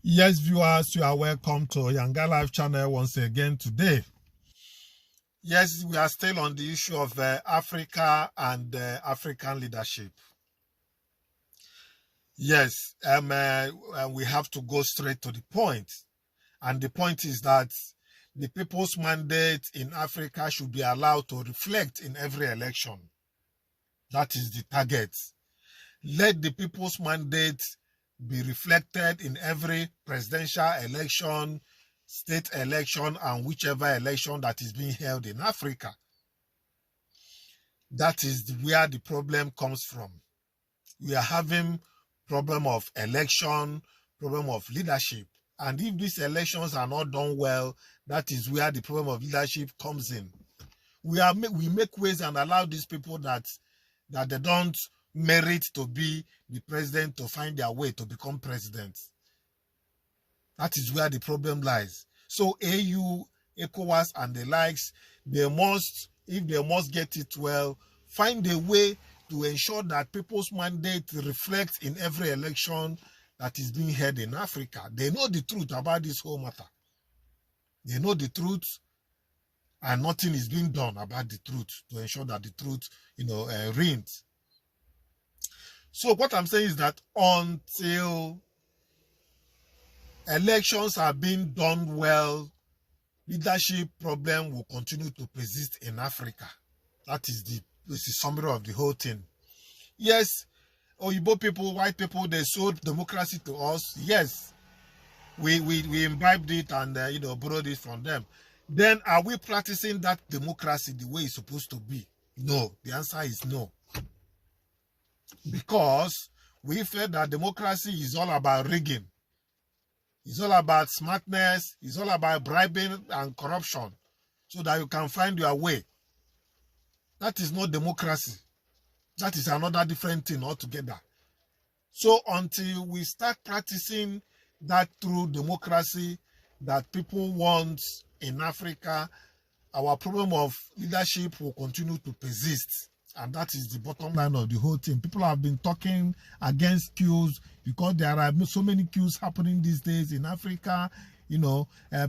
Yes, viewers, you are welcome to YangaLife channel once again today. Yes, we are still on the issue of Africa and African leadership. Yes, we have to go straight to the point. And the point is that the people's mandate in Africa should be allowed to reflect in every election. That is the target. Let the people's mandate be reflected in every presidential election, state election, and whichever election that is being held in Africa. That is where the problem comes from. We are having problem of election, problem of leadership. And if these elections are not done well, that is where the problem of leadership comes in. We make ways and allow these people that they don't merit to be the president to find their way to become president. That is where the problem lies. So AU, ECOWAS, and the likes, if they must get it well, find a way to ensure that people's mandate reflects in every election that is being held in Africa. They know the truth about this whole matter. They know the truth, and nothing is being done about the truth to ensure that the truth, reigns. So what I'm saying is that until elections are being done well, leadership problem will continue to persist in Africa. That is the summary of the whole thing. Yes, Oyibo people, white people, they sold democracy to us. Yes, we imbibed it and borrowed it from them. Then are we practicing that democracy the way it's supposed to be? No, the answer is no. Because we felt that democracy is all about rigging. It's all about smartness. It's all about bribing and corruption so that you can find your way. That is not democracy. That is another different thing altogether. So until we start practicing that true democracy that people want in Africa, our problem of leadership will continue to persist. And that is the bottom line of the whole thing. People have been talking against coups because there are so many coups happening these days in Africa.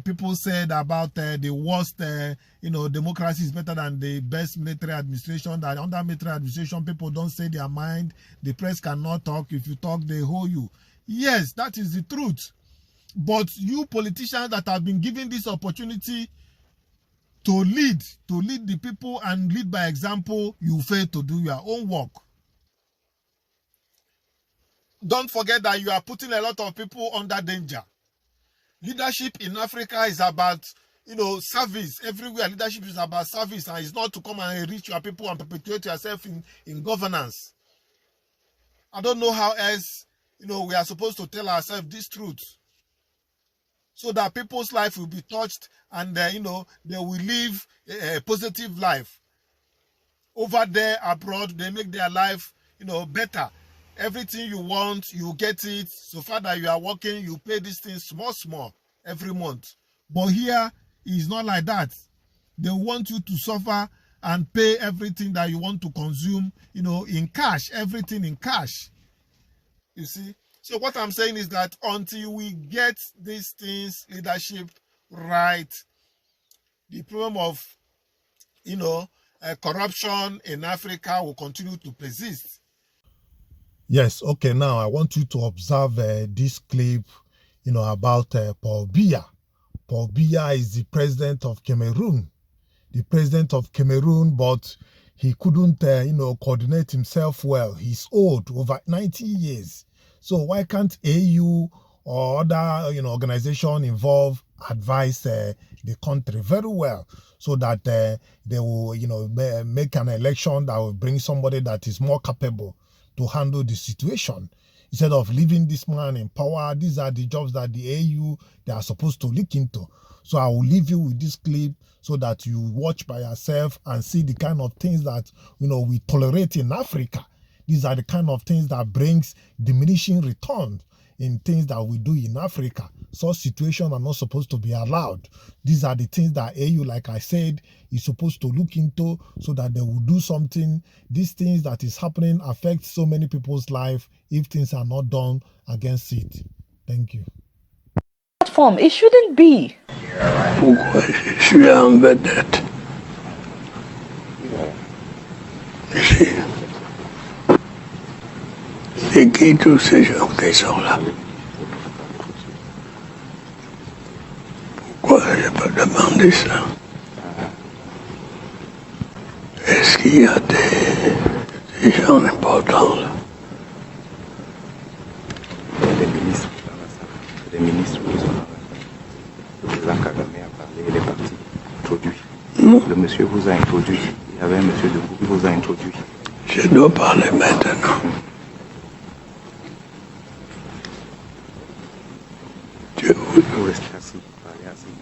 People said about the worst, democracy is better than the best military administration. That under military administration, people don't say their mind. The press cannot talk. If you talk, they hold you. Yes, that is the truth. But you politicians that have been given this opportunity to lead the people and lead by example, you fail to do your own work. Don't forget that you are putting a lot of people under danger. Leadership in Africa is about, service. Everywhere leadership is about service, and it's not to come and enrich your people and perpetuate yourself in governance. I don't know how else, we are supposed to tell ourselves this truth, so that people's life will be touched and, they will live a positive life. Over there, abroad, they make their life, better. Everything you want, you get it. So far that you are working, you pay these things small every month. But here, it's not like that. They want you to suffer and pay everything that you want to consume, in cash, everything in cash. You see? So what I'm saying is that until we get these things, leadership right, the problem of, corruption in Africa will continue to persist. Yes, okay, now I want you to observe this clip, about Paul Biya. Paul Biya is the president of Cameroon. The president of Cameroon, but he couldn't, coordinate himself well. He's old, over 90 years. So why can't AU or other organization involved advise the country very well so that they will make an election that will bring somebody that is more capable to handle the situation instead of leaving this man in power? These are the jobs that the AU they are supposed to look into. So I will leave you with this clip so that you watch by yourself and see the kind of things that we tolerate in Africa. These are the kind of things that brings diminishing returns in things that we do in Africa. Such situations are not supposed to be allowed. These are the things that AU, like I said, is supposed to look into so that they will do something. These things that is happening affect so many people's life if things are not done against it. Thank you. platform. It shouldn't be. Pourquoi je suis en vedette? Ici. C'est qui tous ces gens qui sont là? Pourquoi je peux demander ça? Est-ce qu'il y a des gens importants là? Les ministres vous ont le président Kagame a parlé, il est parti, introduit. Le monsieur vous a introduit. Il y avait un monsieur de vous qui vous a introduit. Je dois parler maintenant. Vous restez assis, parlez assis.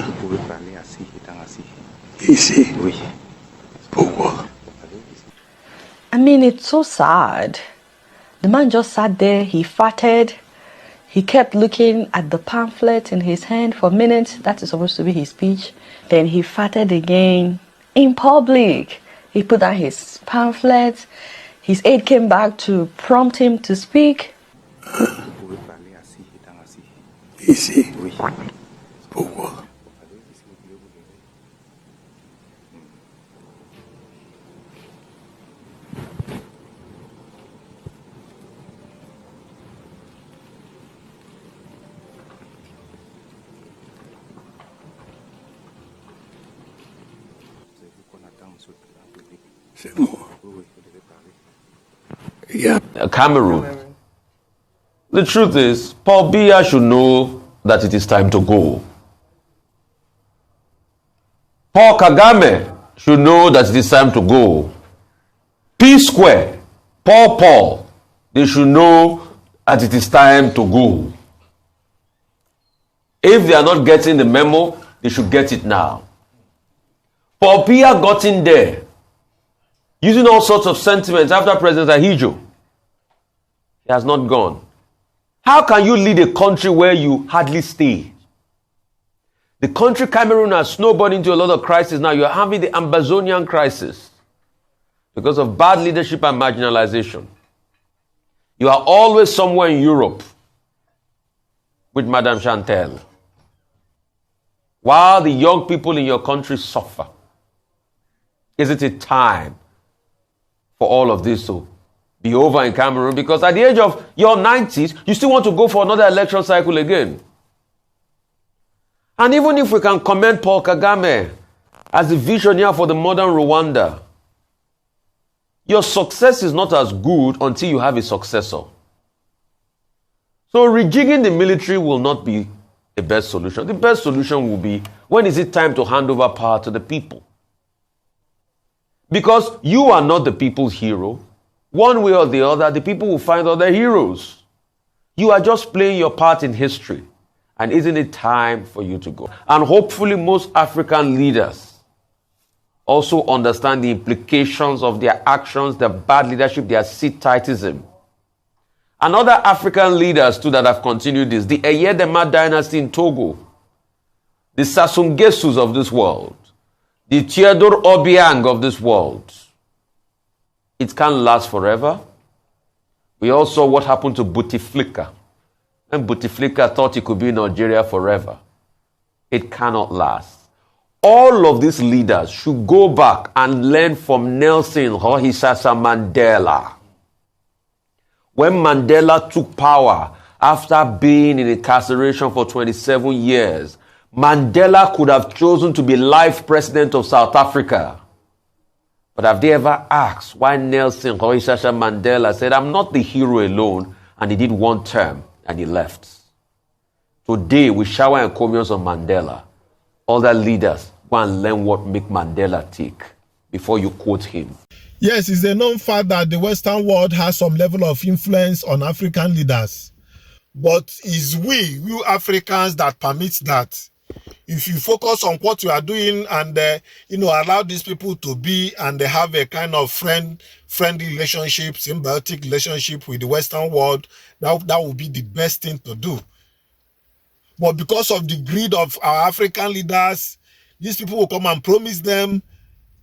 Vous pouvez parler assis, étant assis. Ici? Oui. Pourquoi? I mean, it's so sad. The man just sat there, he farted. He kept looking at the pamphlet in his hand for minutes. That is supposed to be his speech. Then he farted again in public. He put down his pamphlet. His aide came back to prompt him to speak. Ici? Oui. Pourquoi? C'est moi. Yeah. Cameroon. The truth is, Paul Biya should know that it is time to go. Paul Kagame should know that it is time to go. P Square, Paul, they should know that it is time to go. If they are not getting the memo, they should get it now. Paul Biya got in there using all sorts of sentiments after President Ahijo. He has not gone. How can you lead a country where you hardly stay? The country Cameroon has snowballed into a lot of crisis now. You are having the Amazonian crisis because of bad leadership and marginalization. You are always somewhere in Europe with Madame Chantel, while the young people in your country suffer. Is it a time for all of this to be over in Cameroon? Because at the age of your 90s, you still want to go for another election cycle again. And even if we can commend Paul Kagame as the visionary for the modern Rwanda, your success is not as good until you have a successor. So rejigging the military will not be the best solution. The best solution will be, when is it time to hand over power to the people? Because you are not the people's hero. One way or the other, the people will find other heroes. You are just playing your part in history. And isn't it time for you to go? And hopefully most African leaders also understand the implications of their actions, their bad leadership, their seat-tightism. And other African leaders too that have continued this. The Eyedema dynasty in Togo. The Sassou Nguessos of this world. The Theodore Obiang of this world. It can't last forever. We all saw what happened to Bouteflika. And Bouteflika thought he could be in Nigeria forever. It cannot last. All of these leaders should go back and learn from Nelson Rolihlahla Mandela. When Mandela took power after being in incarceration for 27 years, Mandela could have chosen to be life president of South Africa. But have they ever asked why Nelson Rolihlahla Mandela said, I'm not the hero alone, and he did one term and he left? Today we shower encomiums on Mandela. Other leaders, go and learn what make Mandela tick before you quote him. Yes, it's a known fact that the Western world has some level of influence on African leaders. But it's we Africans that permit that. If you focus on what you are doing and allow these people to be and they have a kind of friendly relationship, symbiotic relationship with the Western world, that would be the best thing to do. But because of the greed of our African leaders, these people will come and promise them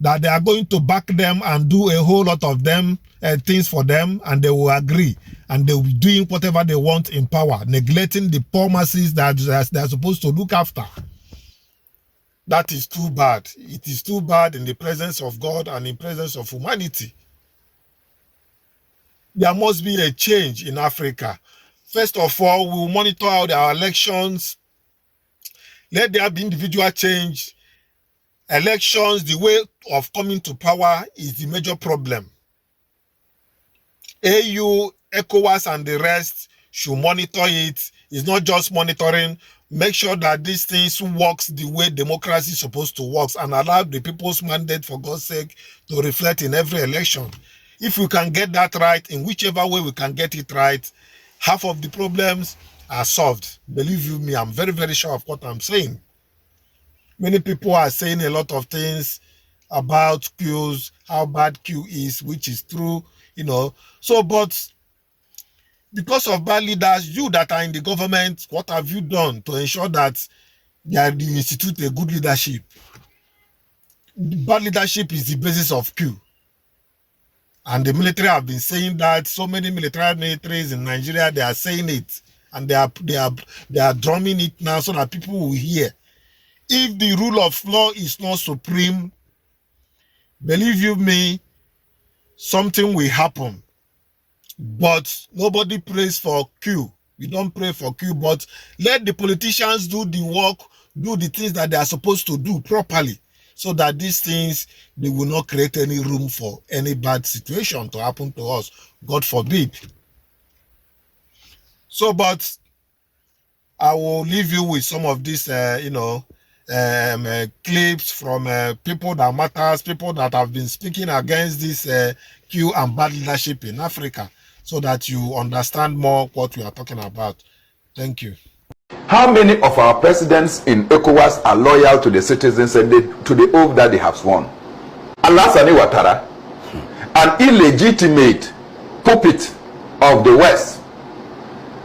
that they are going to back them and do a whole lot of them things for them, and they will agree, and they will be doing whatever they want in power, neglecting the poor masses that they are supposed to look after. That is too bad. It is too bad in the presence of God and in presence of humanity. There must be a change in Africa. First of all, we will monitor out our elections. Let there be individual change. Elections, the way of coming to power, is the major problem. AU, ECOWAS, and the rest should monitor it. It's not just monitoring. Make sure that these things works the way democracy is supposed to work, and allow the people's mandate, for God's sake, to reflect in every election. If we can get that right, in whichever way we can get it right, half of the problems are solved. Believe you me, I'm very, very sure of what I'm saying. Many people are saying a lot of things about queues, how bad queue is, which is true, you know. So, but because of bad leaders, you that are in the government, what have you done to ensure that you institute a good leadership? Bad leadership is the basis of queue. And the military have been saying that. So many militaries in Nigeria, they are saying it, and they are drumming it now so that people will hear. If the rule of law is not supreme, believe you me, something will happen. But nobody prays for queue. We don't pray for queue, but let the politicians do the work, do the things that they are supposed to do properly, so that these things, they will not create any room for any bad situation to happen to us. God forbid. So, but I will leave you with some of these, clips from people that matters, people that have been speaking against this queue and bad leadership in Africa, so that you understand more what we are talking about. Thank you. How many of our presidents in ECOWAS are loyal to the citizens and to the oath that they have sworn? Alassane Ouattara, an illegitimate puppet of the West,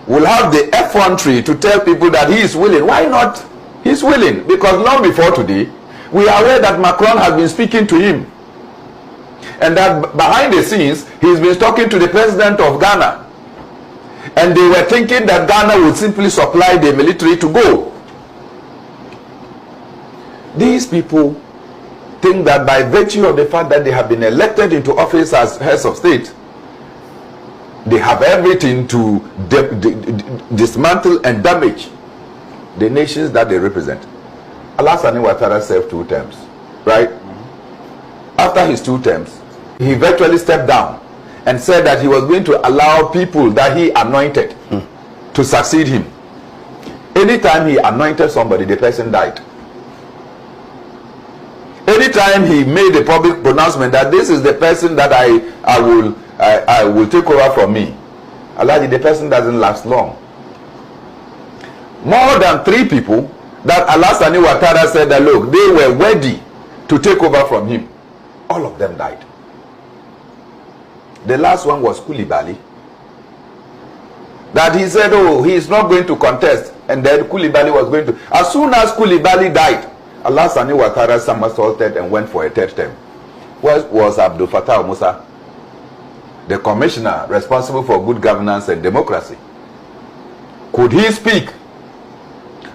will have the effrontery to tell people that he is willing. Why not? He's willing, because long before today, we are aware that Macron has been speaking to him, and that behind the scenes, he's been talking to the president of Ghana, and they were thinking that Ghana would simply supply the military to go. These people think that by virtue of the fact that they have been elected into office as heads of state, they have everything to dismantle and damage the nations that they represent. Alassane Ouattara served 2 terms, right? After his 2 terms, he virtually stepped down and said that he was going to allow people that he anointed to succeed him. Anytime he anointed somebody, the person died. Anytime he made a public pronouncement that this is the person that I will take over from me, Alhaji, the person doesn't last long. More than 3 people that Alassane Ouattara said that, look, they were ready to take over from him, all of them died. The last one was Koulibaly, that he said, oh, he is not going to contest, and then Koulibaly was going to. As soon as Koulibaly died, Alassane Ouattara somersaulted and went for a 3rd term. Where was Abdel Fattah Musa, the commissioner responsible for good governance and democracy? Could he speak?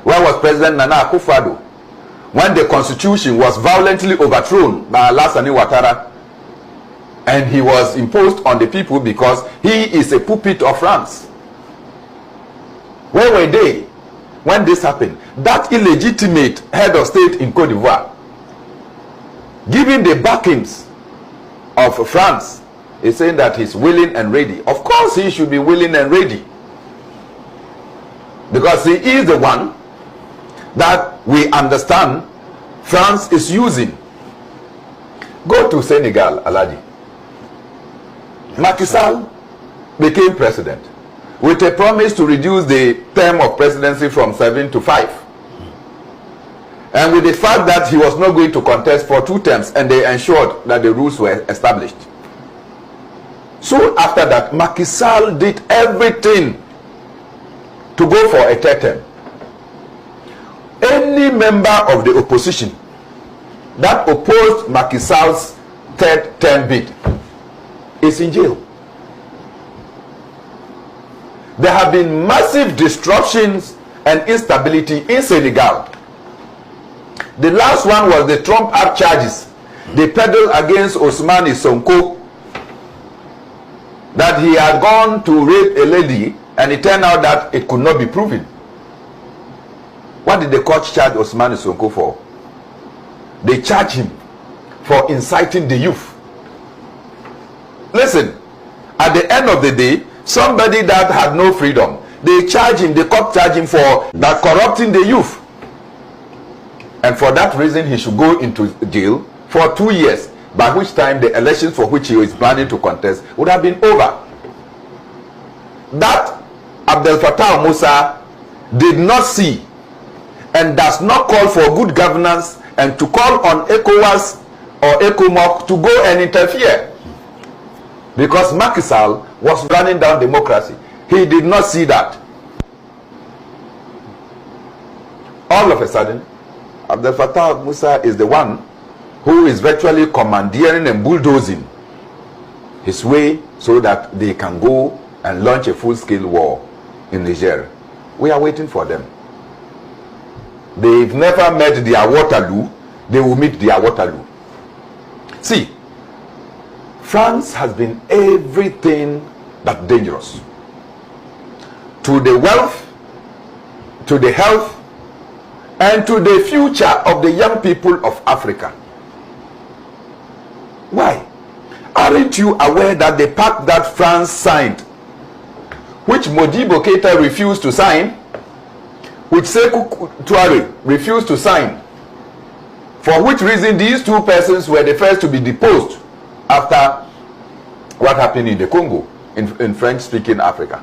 Where was President Nana Akufo-Addo when the constitution was violently overthrown by Alassane Ouattara, and he was imposed on the people because he is a puppet of France? Where were they when this happened? That illegitimate head of state in Cote d'Ivoire, giving the backings of France, is saying that he's willing and ready. Of course he should be willing and ready, because he is the one that we understand France is using. Go to Senegal, Alhaji. Macky Sall became president with a promise to reduce the term of presidency from 7 to 5. And with the fact that he was not going to contest for 2 terms, and they ensured that the rules were established. So after that, Macky Sall did everything to go for a 3rd term. Any member of the opposition that opposed Macky Sall's 3rd term bid is in jail. There have been massive disruptions and instability in Senegal. The last one was the Trump Act charges they peddled against Ousmane Sonko, that he had gone to rape a lady, and it turned out that it could not be proven. What did the court charge Ousmane Sonko for? They charged him for inciting the youth. Listen, at the end of the day, somebody that had no freedom, they charge him, the court charge him for that corrupting the youth. And for that reason, he should go into jail for 2 years, by which time the elections for which he is planning to contest would have been over. That Abdel Fattah Musa did not see and does not call for good governance and to call on ECOWAS or ECOMOC to go and interfere. Because Macky Sall was running down democracy. He did not see that. All of a sudden, Abdel Fattah Musa is the one who is virtually commandeering and bulldozing his way so that they can go and launch a full-scale war in Niger. We are waiting for them. They've never met their Waterloo. They will meet their Waterloo. See, France has been everything but dangerous. To the wealth, to the health, and to the future of the young people of Africa. Why? Aren't you aware that the pact that France signed, which Modibo Keita refused to sign, which Sekou Touré refused to sign, for which reason these two persons were the first to be deposed after what happened in the Congo, in French-speaking Africa?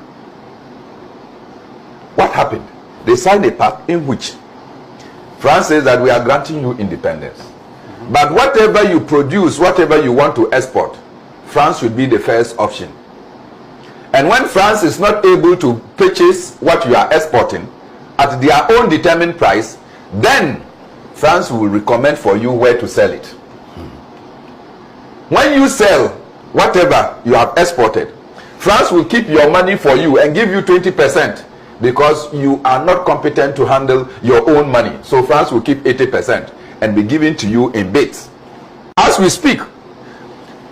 What happened? They signed a pact in which France says that we are granting you independence. But whatever you produce, whatever you want to export, France should be the first option. And when France is not able to purchase what you are exporting at their own determined price, then France will recommend for you where to sell it. When you sell whatever you have exported, France will keep your money for you and give you 20%. Because you are not competent to handle your own money. So France will keep 80% and be given to you in bits. As we speak,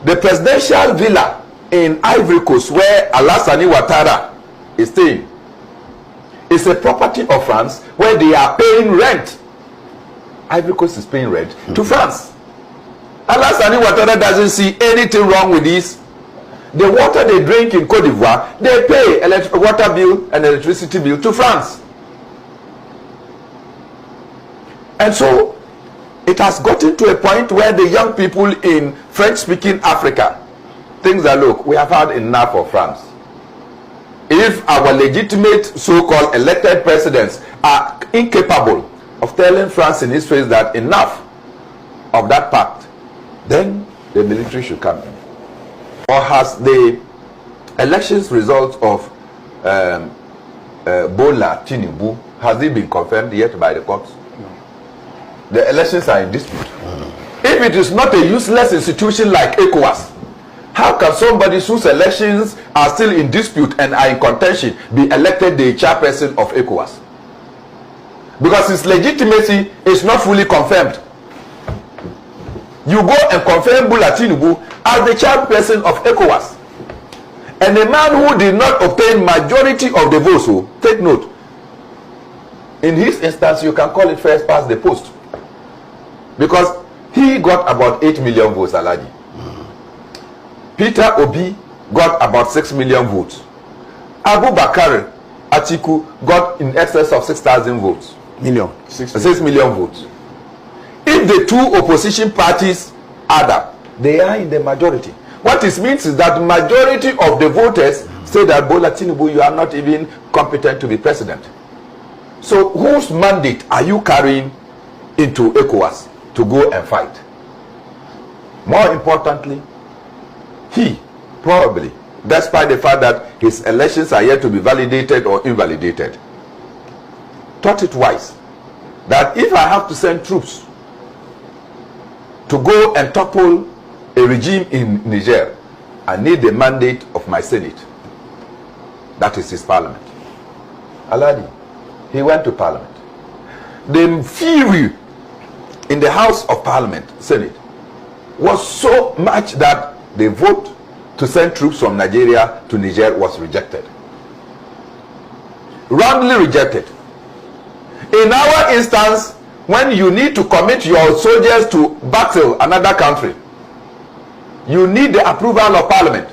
the presidential villa in Ivory Coast, where Alassane Ouattara is staying, is a property of France where they are paying rent. Ivory Coast is paying rent to France. Alassane Ouattara doesn't see anything wrong with this. The water they drink in Cote d'Ivoire, they pay water bill and electricity bill to France. And so, it has gotten to a point where the young people in French-speaking Africa think that, look, we have had enough of France. If our legitimate so-called elected presidents are incapable of telling France in his face that enough of that pact, then the military should come in. Or has the elections result of Bola Tinubu, has it been confirmed yet by the courts? No. The elections are in dispute. If it is not a useless institution like ECOWAS, how can somebody whose elections are still in dispute and are in contention be elected the chairperson of ECOWAS? Because his legitimacy is not fully confirmed. You go and confirm Bola Tinubu as the chairperson of ECOWAS. And a man who did not obtain majority of the votes, so take note, in his instance, you can call it first past the post. Because he got about 8 million votes, Alaji. Peter Obi got about 6 million votes. Abu Bakr Atiku got in excess of 6,000 votes. 6 million votes. If the two opposition parties add up, they are in the majority. What it means is that the majority of the voters say that Bola Tinubu, you are not even competent to be president. So whose mandate are you carrying into ECOWAS to go and fight? More importantly, he probably, despite the fact that his elections are yet to be validated or invalidated, thought it wise that if I have to send troops to go and topple a regime in Niger, I need the mandate of my Senate. That is his parliament. Aladi, he went to parliament. The fury in the House of Parliament, Senate, was so much that the vote to send troops from Nigeria to Niger was rejected. Roundly rejected. In our instance, when you need to commit your soldiers to battle another country, you need the approval of Parliament.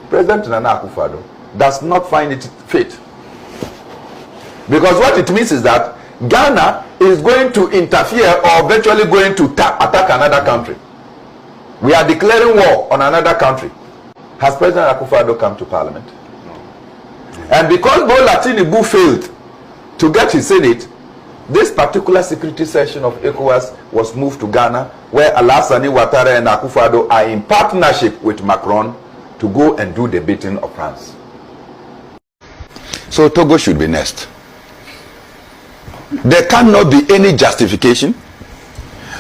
President Nana Akufo-Addo does not find it fit. Because what it means is that Ghana is going to interfere or virtually going to attack another country. We are declaring war on another country. Has President Akufo-Addo come to Parliament? No. And because Bola Tinubu failed to get his Senate, this particular security session of ECOWAS was moved to Ghana, where Alassane Ouattara and Akufo-Addo are in partnership with Macron to go and do the beating of France. So Togo should be next. There cannot be any justification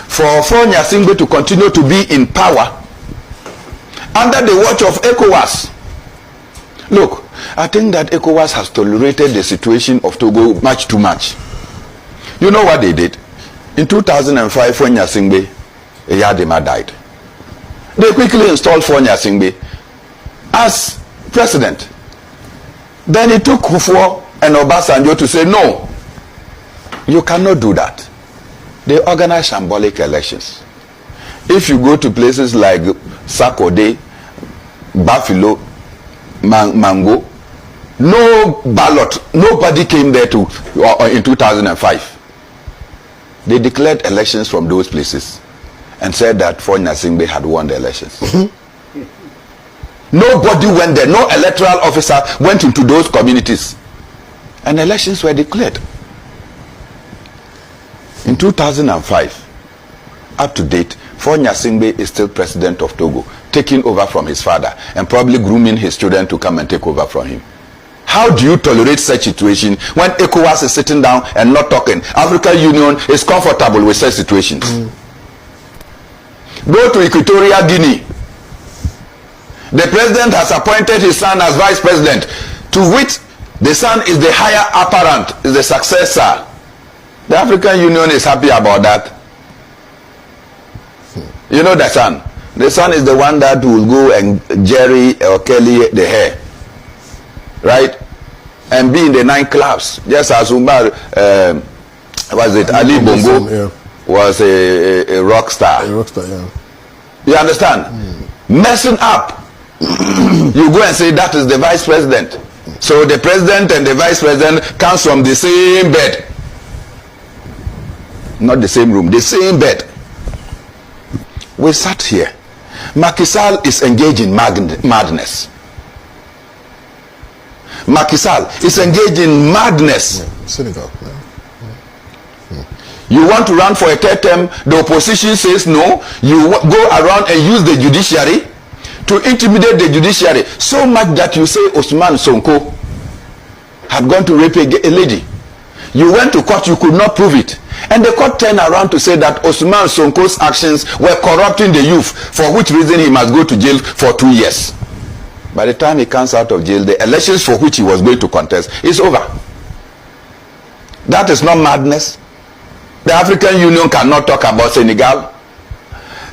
for Nyasingbe to continue to be in power under the watch of ECOWAS. Look, I think that ECOWAS has tolerated the situation of Togo much too much. You know what they did? In 2005, when Nyasingbe Eyadema died, they quickly installed Nyasingbe as president. Then it took Kufuor and Obasanjo to say, no, you cannot do that. They organize symbolic elections. If you go to places like Sakode, Buffalo, Mango, no ballot, nobody came there in 2005. They declared elections from those places and said that Nyasingbe had won the elections. Nobody went there, no electoral officer went into those communities, and elections were declared. In 2005, up to date, Nyasingbe is still president of Togo, taking over from his father and probably grooming his children to come and take over from him. How do you tolerate such situation when ECOWAS is sitting down and not talking? African Union is comfortable with such situations. Go to Equatorial Guinea. The president has appointed his son as vice president, to which the son is the higher apparent, is the successor. The African Union is happy about that. You know the son. The son is the one that will go and jerry or curly the hair, right? And be in the nightclubs, just as Umar, Ali Bongo was a rock star. A rock star, yeah. You understand? Messing up. You go and say that is the vice president. So the president and the vice president comes from the same bed. Not the same room, the same bed. We sat here. Macky Sall is engaged in madness. Macky Sall is engaged in madness. Senegal. You want to run for a third term, the opposition says no. You go around and use the judiciary to intimidate the judiciary, so much that you say Osman Sonko had gone to rape a lady. You went to court, you could not prove it. And the court turned around to say that Osman Sonko's actions were corrupting the youth, for which reason he must go to jail for 2 years. By the time he comes out of jail, the elections for which he was going to contest is over. That is not madness. The African Union cannot talk about Senegal.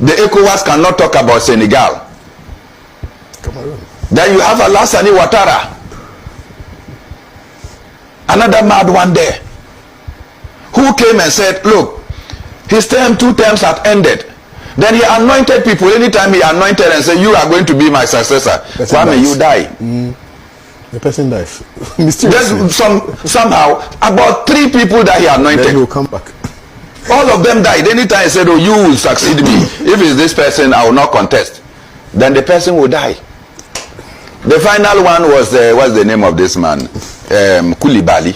The ECOWAS cannot talk about Senegal. Then you have Alassane Ouattara, another mad one there, who came and said, look, his term, 2 terms had ended. Then he anointed people. Anytime he anointed and said, you are going to be my successor, Kwame, you die. The person dies. Mysteriously. Somehow, about 3 people that he anointed. Then he will come back. All of them died. Anytime he said, oh, you will succeed me. If it's this person, I will not contest. Then the person will die. The final one was, what's the name of this man? Koulibaly.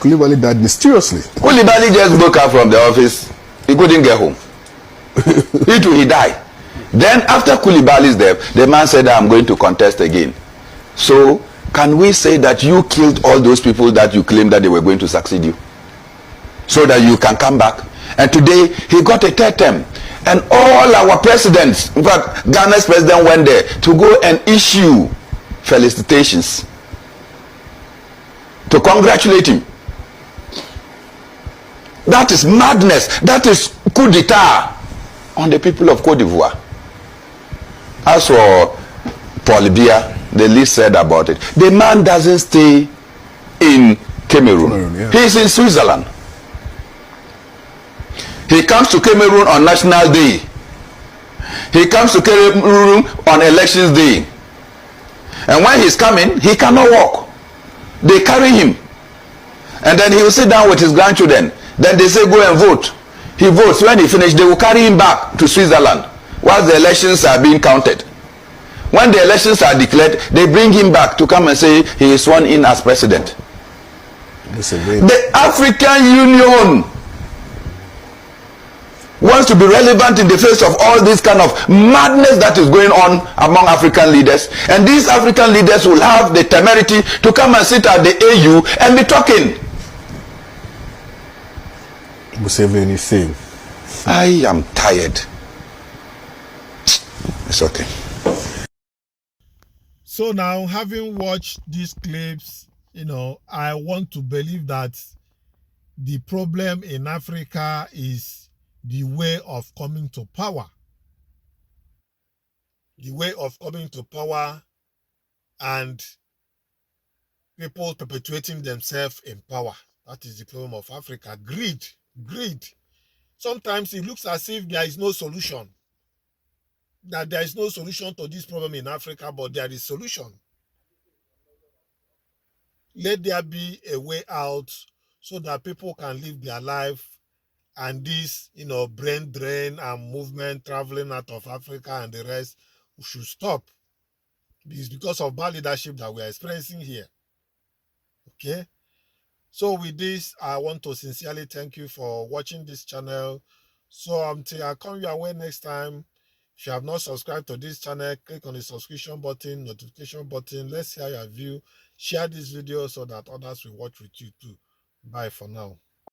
Koulibaly died mysteriously. Koulibaly just woke up from the office. He couldn't get home. He died. Then after Koulibaly's death, the man said, I'm going to contest again. So can we say that you killed all those people that you claimed that they were going to succeed you, so that you can come back? And today he got a 3rd term. And all our presidents, in fact, Ghana's president went there to go and issue felicitations, to congratulate him. That is madness. That is coup d'etat on the people of Cote d'Ivoire. As for Paul Biya, the least said about it, the man doesn't stay in Cameroon. Yeah. He's in Switzerland. He comes to Cameroon on National Day. He comes to Cameroon on Elections Day. And when he's coming, he cannot walk. They carry him. And then he will sit down with his grandchildren. Then they say, go and vote. He votes. When he finishes, they will carry him back to Switzerland whilst the elections are being counted. When the elections are declared, they bring him back to come and say he is sworn in as president. The African Union wants to be relevant in the face of all this kind of madness that is going on among African leaders. And these African leaders will have the temerity to come and sit at the AU and be talking. Museveni saying, I am tired. It's okay. So now, having watched these clips, I want to believe that the problem in Africa is the way of coming to power. The way of coming to power and people perpetuating themselves in power. That is the problem of Africa. Greed. Sometimes it looks as if there is no solution. That there is no solution to this problem in Africa, but there is solution. Let there be a way out so that people can live their life, and this, brain drain and movement traveling out of Africa and the rest should stop. It's because of bad leadership that we are experiencing here. Okay? So with this, I want to sincerely thank you for watching this channel. So until I come your way next time, if you have not subscribed to this channel, click on the subscription button, notification button. Let's hear your view. Share this video so that others will watch with you too. Bye for now.